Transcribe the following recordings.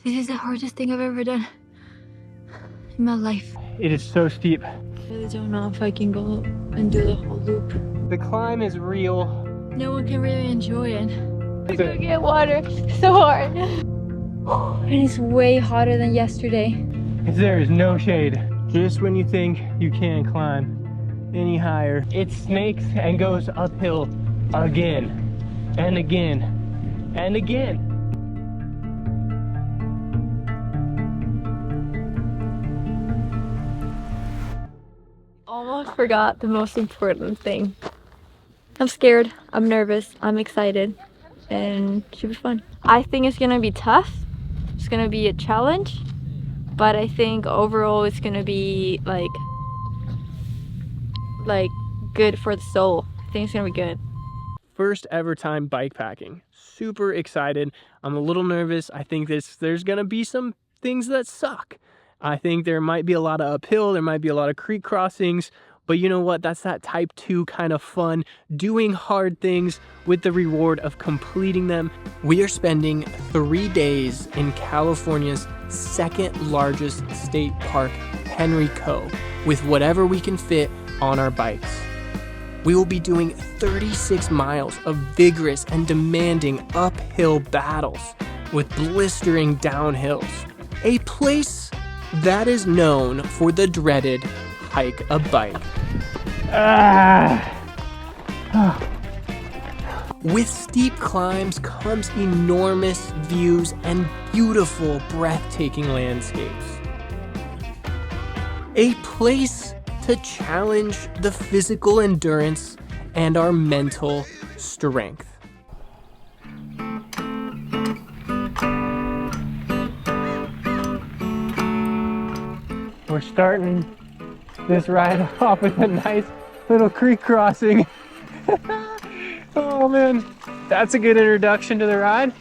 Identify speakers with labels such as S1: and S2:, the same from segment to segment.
S1: This is the hardest thing I've ever done in my life.
S2: It is so steep.
S1: I really don't know if I can go and do the whole loop.
S2: The climb is real.
S1: No one can really enjoy it. I'm gonna get water. So hard. And it's way hotter than yesterday.
S2: There is no shade. Just when you think you can't climb any higher, it snakes and goes uphill again and again and again.
S1: Almost forgot the most important thing. I'm scared, I'm nervous, I'm excited, and it should be fun. I think it's gonna be tough. It's gonna be a challenge, but I think overall it's gonna be like good for the soul. I think it's gonna be good.
S2: First ever time bike packing. Super excited. I'm a little nervous. I think there's gonna be some things that suck. I think there might be a lot of uphill, there might be a lot of creek crossings, but you know what? That's that type 2 kind of fun, doing hard things with the reward of completing them. We are spending 3 days in California's second largest state park, Henry Coe, with whatever we can fit on our bikes. We will be doing 36 miles of vigorous and demanding uphill battles with blistering downhills. A place that is known for the dreaded hike a bike. With steep climbs comes enormous views and beautiful, breathtaking landscapes. A place to challenge the physical endurance and our mental strength. We're starting this ride off with a nice little creek crossing. Oh man, that's a good introduction to the ride.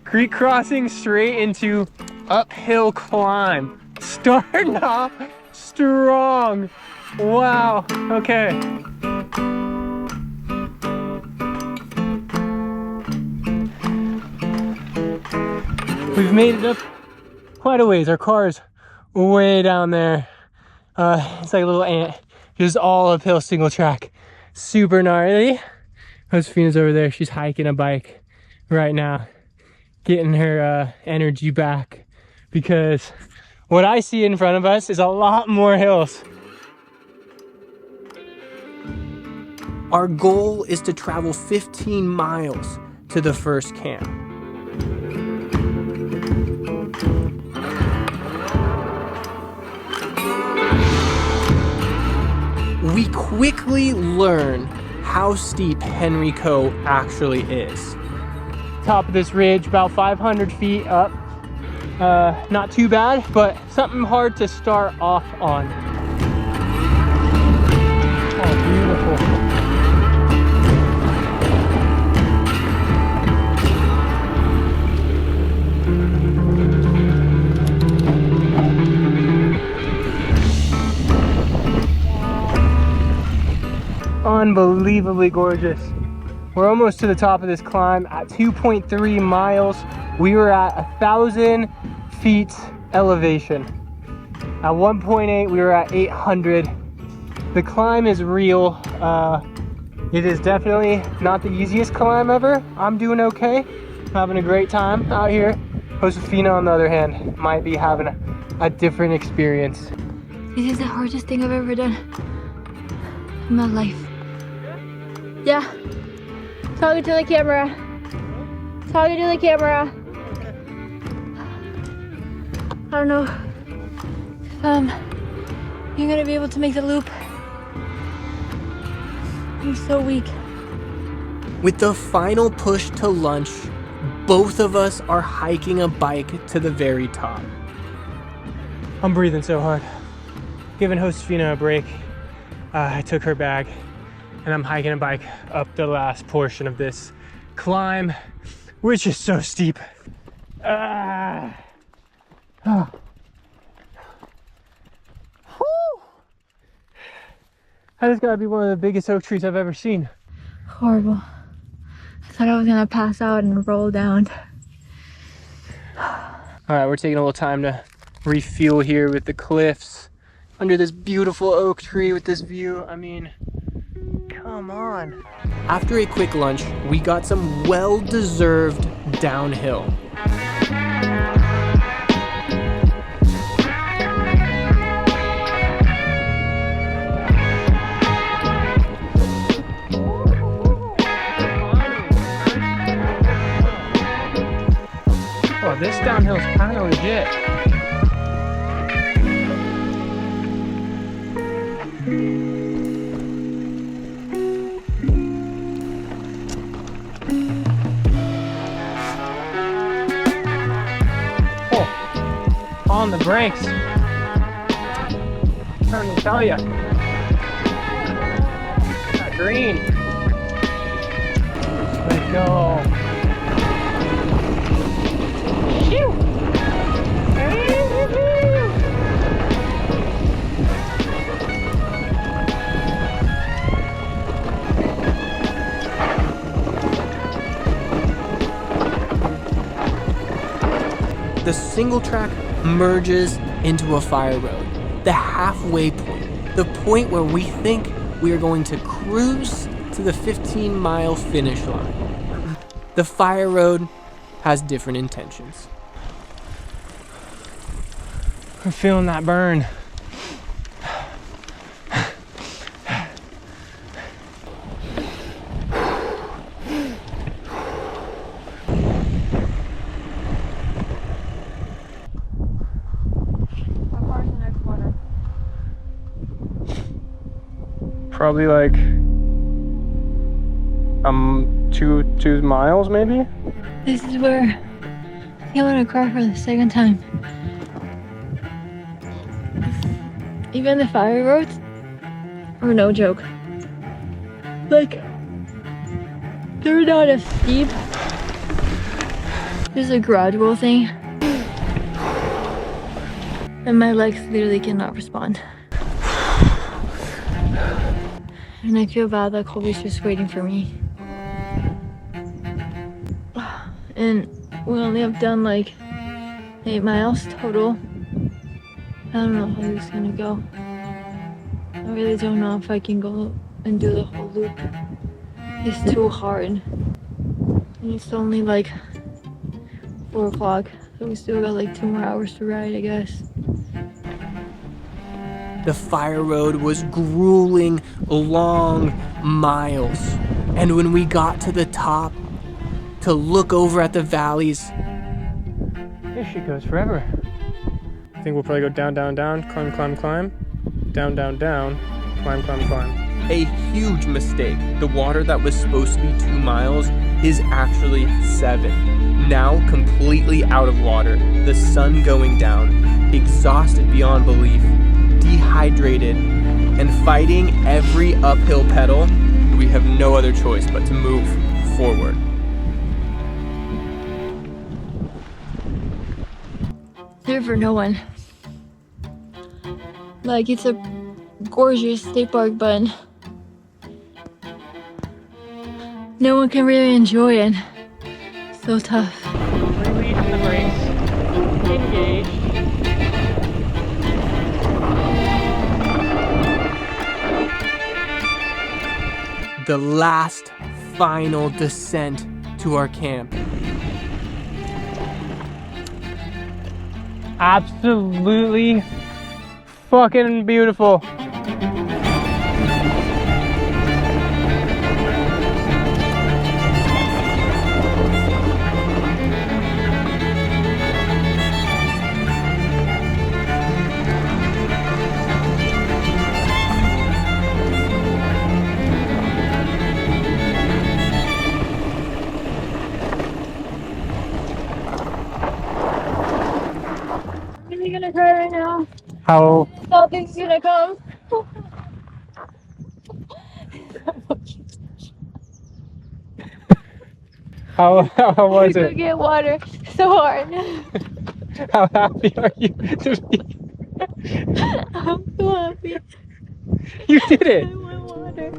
S2: Creek crossing straight into uphill climb. Starting off strong. Wow, okay. We've made it up quite a ways. Our car's way down there. It's like a little ant, just all uphill single track. Super gnarly. Josefina's over there. She's hiking a bike right now, getting her energy back, because what I see in front of us is a lot more hills. Our goal is to travel 15 miles to the first camp. We quickly learn how steep Henry Coe actually is. Top of this ridge, about 500 feet up. Not too bad, but something hard to start off on. Oh, beautiful. Unbelievably gorgeous. We're almost to the top of this climb at 2.3 miles. We were at 1,000 feet elevation. At 1.8 we were at 800. The climb is real. It is definitely not the easiest climb ever. I'm doing okay, having a great time out here. Josefina, on the other hand, might be having a different experience.
S1: This is the hardest thing I've ever done in my life. Yeah. Talking to the camera. Talking to the camera. I don't know if you're gonna be able to make the loop. I'm so weak.
S2: With the final push to lunch, both of us are hiking a bike to the very top. I'm breathing so hard. Giving Josefina a break. I took her bag and I'm hiking a bike up the last portion of this climb, which is so steep. That has got to be one of the biggest oak trees I've ever seen.
S1: Horrible. I thought I was gonna pass out and roll down.
S2: All right, we're taking a little time to refuel here with the cliffs under this beautiful oak tree with this view. I mean, come on. After a quick lunch, we got some well-deserved downhill. Oh, this downhill's kind of legit. Oh, on the brakes. I'm trying to tell you. That green. Let's go. The single track merges into a fire road, the halfway point, the point where we think we are going to cruise to the 15-mile finish line. The fire road has different intentions. I'm feeling that burn. Probably like 2 miles maybe.
S1: This is where I want to cry for the second time. Even the fire roads are no joke. Like, they're not as steep. This is a gradual thing. And my legs literally cannot respond. And I feel bad that Colby's just waiting for me. And we only have done like 8 miles total. I don't know how this is gonna go. I really don't know if I can go and do the whole loop. It's too hard. And it's only like 4 o'clock, so we still got like 2 more hours to ride, I guess.
S2: The fire road was grueling long miles. And when we got to the top to look over at the valleys, this shit goes forever. I think we'll probably go down, down, down, climb, climb, climb, down, down, down, climb, climb, climb. A huge mistake. The water that was supposed to be 2 miles is actually 7. Now completely out of water, the sun going down, exhausted beyond belief, dehydrated, and fighting every uphill pedal, we have no other choice but to move forward.
S1: Here for no one. Like, it's a gorgeous state park, but no one can really enjoy it. So tough.
S2: Releasing the brakes. Engage. The last final descent to our camp. Absolutely fucking beautiful.
S1: I'm gonna cry right now.
S2: How
S1: Something's gonna come.
S2: how was
S1: Go
S2: it?
S1: get water. So hard.
S2: How happy are you to be?
S1: I'm so happy.
S2: You did it.
S1: I want water.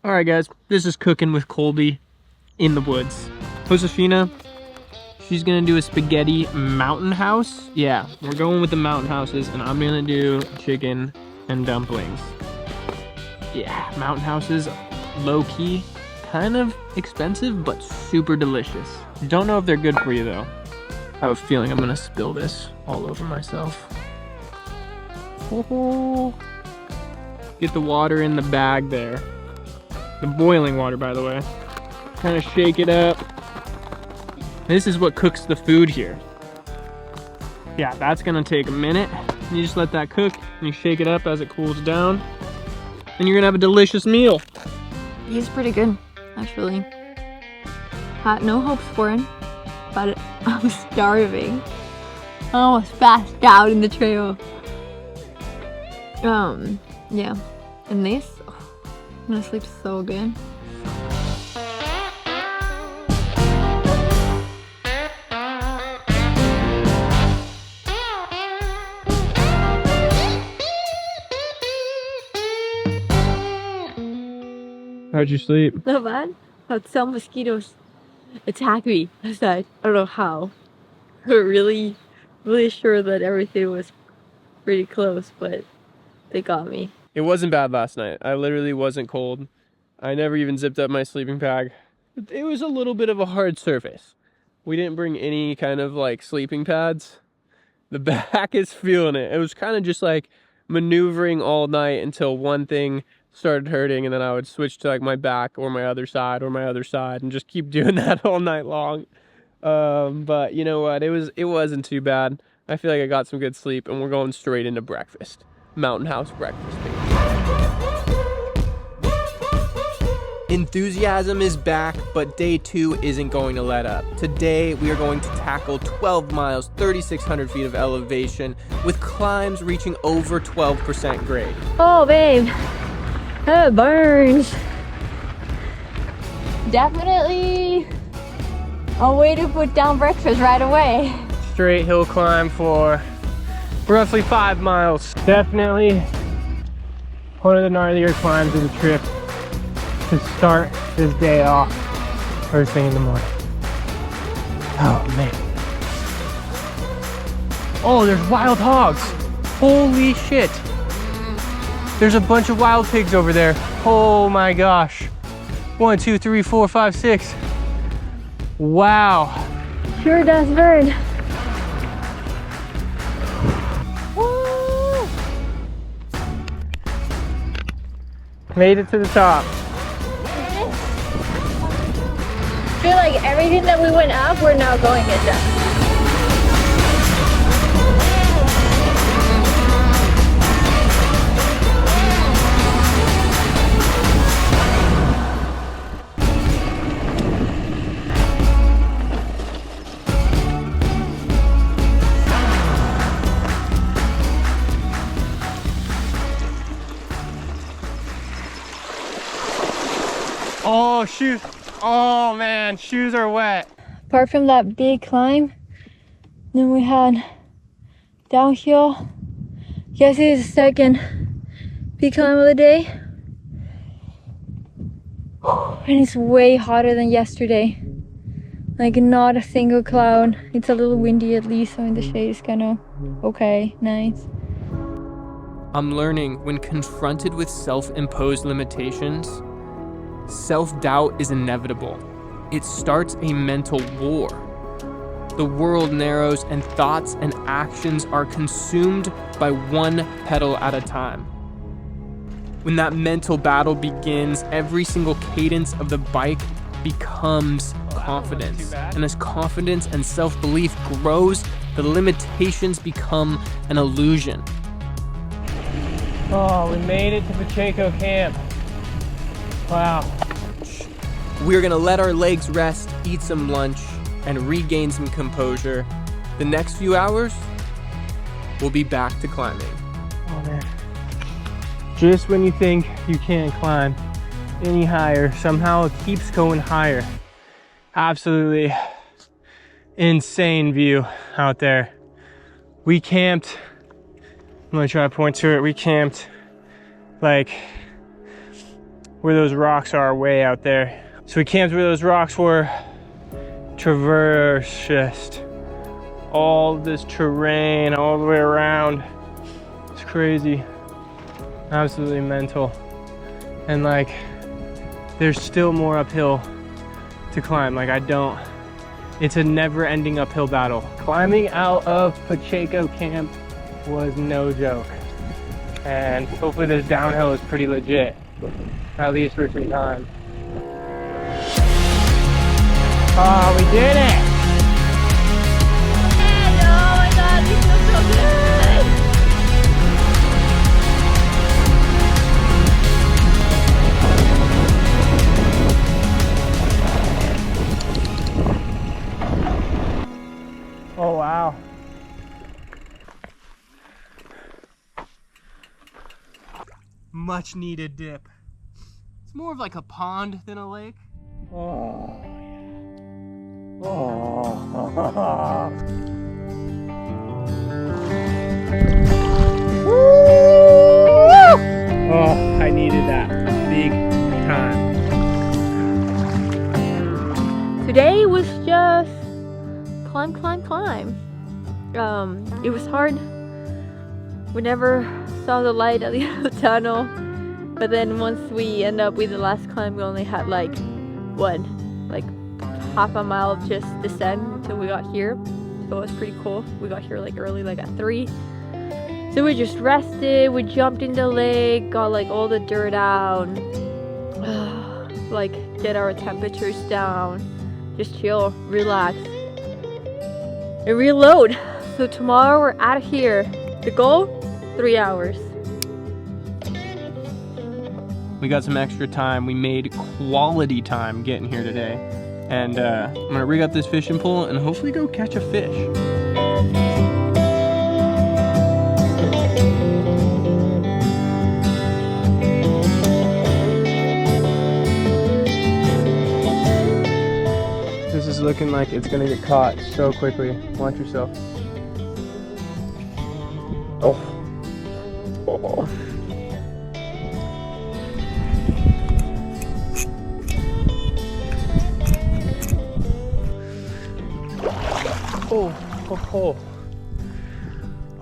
S2: All right, guys, this is Cooking with Colby in the woods. Josefina, she's gonna do a spaghetti mountain house. Yeah, we're going with the mountain houses, and I'm gonna do chicken and dumplings. Yeah, mountain houses, low key, kind of expensive, but super delicious. Don't know if they're good for you though. I have a feeling I'm gonna spill this all over myself. Oh. Get the water in the bag there. The boiling water, by the way. Kind of shake it up. This is what cooks the food here. Yeah, that's gonna take a minute. You just let that cook and you shake it up as it cools down. And you're gonna have a delicious meal.
S1: He's pretty good, actually. Had no hopes for him, but I'm starving. I almost passed out in the trail. Yeah. And this, I'm gonna sleep so good.
S2: How'd you sleep?
S1: Not bad. But some mosquitoes attacked me. I said, I don't know how. We're really sure that everything was pretty close, but they got me.
S2: It wasn't bad last night. I literally wasn't cold. I never even zipped up my sleeping bag. It was a little bit of a hard surface. We didn't bring any kind of like sleeping pads. The back is feeling it. It was kind of just like maneuvering all night until one thing started hurting, and then I would switch to like my back or my other side and just keep doing that all night long. But you know what? It wasn't too bad. I feel like I got some good sleep, and we're going straight into breakfast. Mountain house breakfast. Enthusiasm is back, but day 2 isn't going to let up. Today, we are going to tackle 12 miles, 3,600 feet of elevation, with climbs reaching over 12% grade.
S1: Oh, babe. It burns. Definitely a way to put down breakfast right away.
S2: Straight hill climb for roughly 5 miles. Definitely one of the gnarlier climbs of the trip to start this day off first thing in the morning. Oh man. Oh, there's wild hogs. Holy shit. There's a bunch of wild pigs over there. Oh my gosh. 1, 2, 3, 4, 5, 6. Wow.
S1: Sure does burn.
S2: Woo! Made it to the top.
S1: I feel like everything that we went up, we're now going it down.
S2: Oh, shoes. Oh man, shoes are wet.
S1: Apart from that big climb, then we had downhill. Guess it is the second big climb of the day. And it's way hotter than yesterday. Like not a single cloud. It's a little windy at least, so in the shade it's kind of okay, nice.
S2: I'm learning when confronted with self-imposed limitations, self-doubt is inevitable. It starts a mental war. The world narrows and thoughts and actions are consumed by one pedal at a time. When that mental battle begins, every single cadence of the bike becomes confidence. And as confidence and self-belief grows, the limitations become an illusion. Oh, we made it to Pacheco Camp. Wow. We're gonna let our legs rest, eat some lunch, and regain some composure. The next few hours, we'll be back to climbing. Oh man. Just when you think you can't climb any higher, somehow it keeps going higher. Absolutely insane view out there. We camped, I'm gonna try to point to it, we camped like where those rocks are way out there. So we camped where those rocks were, traversed just all this terrain all the way around. It's crazy, absolutely mental. And like, there's still more uphill to climb. Like it's a never-ending uphill battle. Climbing out of Pacheco Camp was no joke. And hopefully this downhill is pretty legit, at least for some time. Oh, we did it!
S1: Oh my god, this feels so good!
S2: Oh wow. Much needed dip. It's more of like a pond than a lake. Oh yeah. Oh. Oh, I needed that big time.
S1: Today was just climb. It was hard. We never saw the light at the end of the tunnel, but then once we end up with the last climb, we only had like half a mile just descend until we got here. So it was pretty cool. We got here like early, like at 3. So we just rested, we jumped in the lake, got like all the dirt out, like get our temperatures down, just chill, relax, and reload. So tomorrow we're out of here. The goal, 3 hours.
S2: We got some extra time. We made quality time getting here today. And I'm gonna rig up this fishing pole and hopefully go catch a fish. This is looking like it's gonna get caught so quickly. Watch yourself. Oh. Oh. Oh.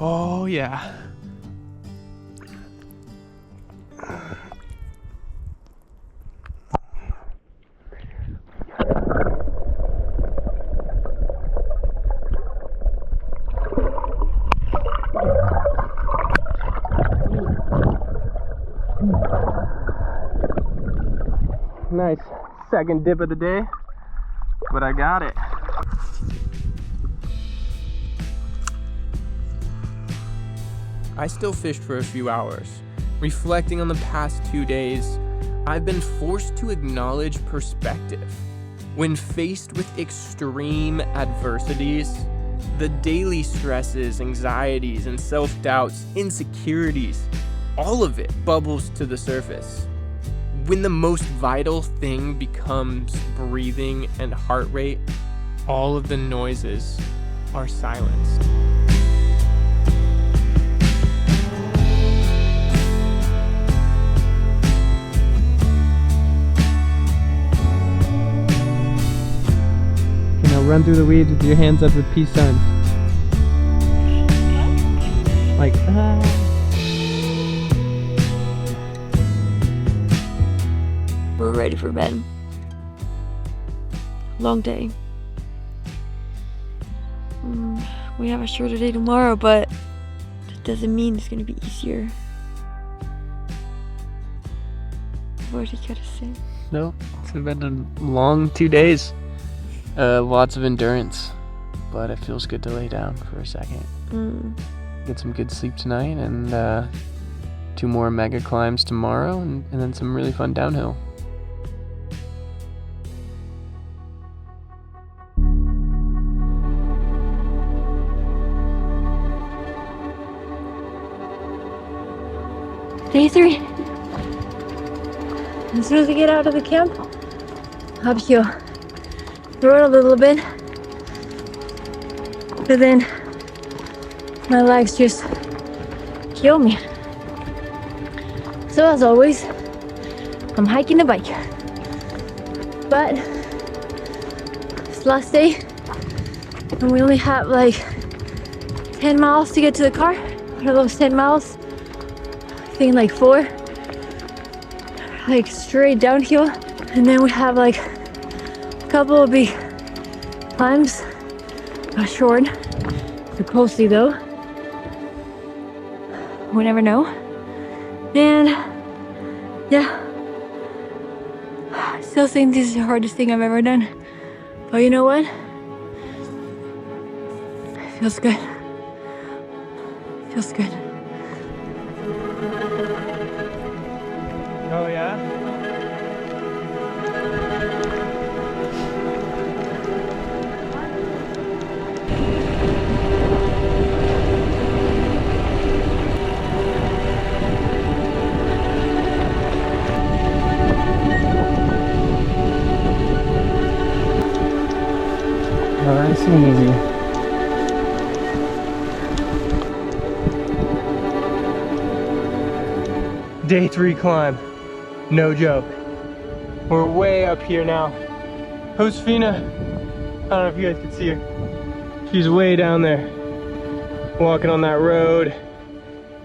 S2: Oh yeah. Nice second dip of the day, but I got it. I still fished for a few hours. Reflecting on the past 2 days, I've been forced to acknowledge perspective. When faced with extreme adversities, the daily stresses, anxieties, and self-doubts, insecurities, all of it bubbles to the surface. When the most vital thing becomes breathing and heart rate, all of the noises are silenced. Run through the weeds with your hands up with peace signs. Like,
S1: We're ready for bed. Long day. We have a shorter day tomorrow, but that doesn't mean it's gonna be easier. What do you gotta say?
S2: No, it's been a long 2 days. Lots of endurance, but it feels good to lay down for a second. Get some good sleep tonight, and 2 more mega climbs tomorrow, and then some really fun downhill.
S1: Day 3. As soon as we get out of the camp, up here. Run a little bit, but then my legs just kill me. So as always, I'm hiking the bike. But it's last day and we only have like 10 miles to get to the car. Out of those 10 miles, I think like 4 like straight downhill, and then we have like a couple of big climbs, not short, so closely though. We never know. And yeah, I still think this is the hardest thing I've ever done. But you know what? It feels good. It feels good.
S2: Oh yeah? Nice and easy. Day 3 climb. No joke. We're way up here now. Josefina, I don't know if you guys can see her. She's way down there, walking on that road.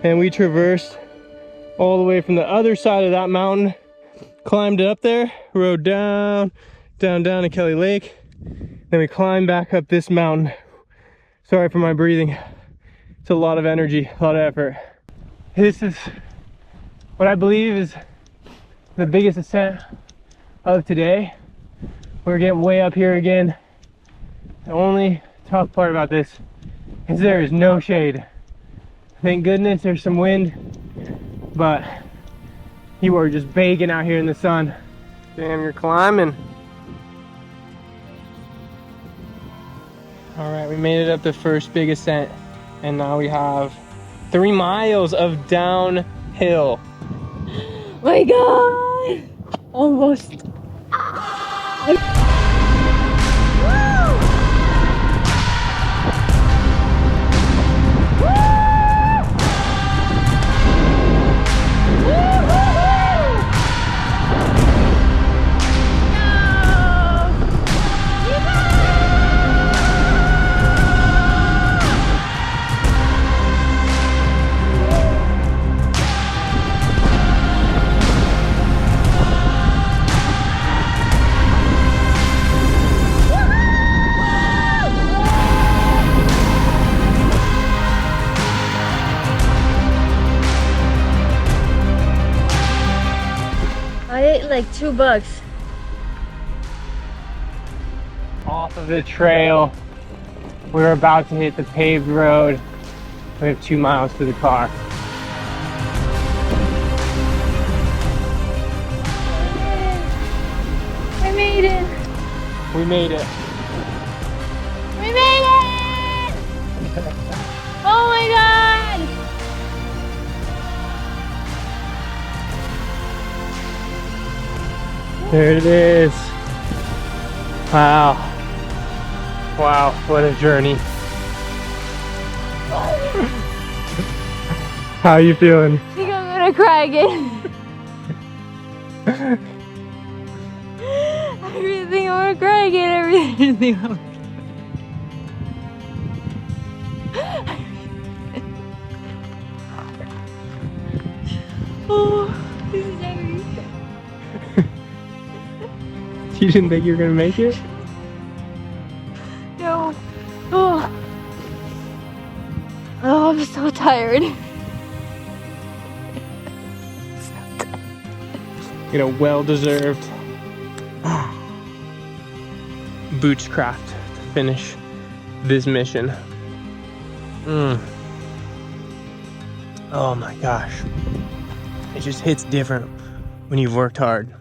S2: And we traversed all the way from the other side of that mountain, climbed up there, rode down to Kelly Lake. Then we climbed back up this mountain. Sorry for my breathing. It's a lot of energy, a lot of effort. This is what I believe is the biggest ascent of today. We're getting way up here again. The only tough part about this is there is no shade. Thank goodness there's some wind, but you are just baking out here in the sun. Damn, you're climbing. All right, we made it up the first big ascent, and now we have 3 miles of downhill.
S1: My God! Almost. I ate like $2.
S2: Off of the trail, we're about to hit the paved road. We have 2 miles to the car.
S1: I made it!
S2: We made it.
S1: We made it! Oh my God!
S2: There it is. Wow. Wow, what a journey. How are you feeling?
S1: I think I'm gonna cry again. I really think I'm gonna cry again. I really think I'm Oh, this is heavy.
S2: You didn't think you were gonna make it?
S1: No. Oh. Oh, I'm so tired.
S2: You know, well-deserved bootscraft to finish this mission. Oh my gosh. It just hits different when you've worked hard.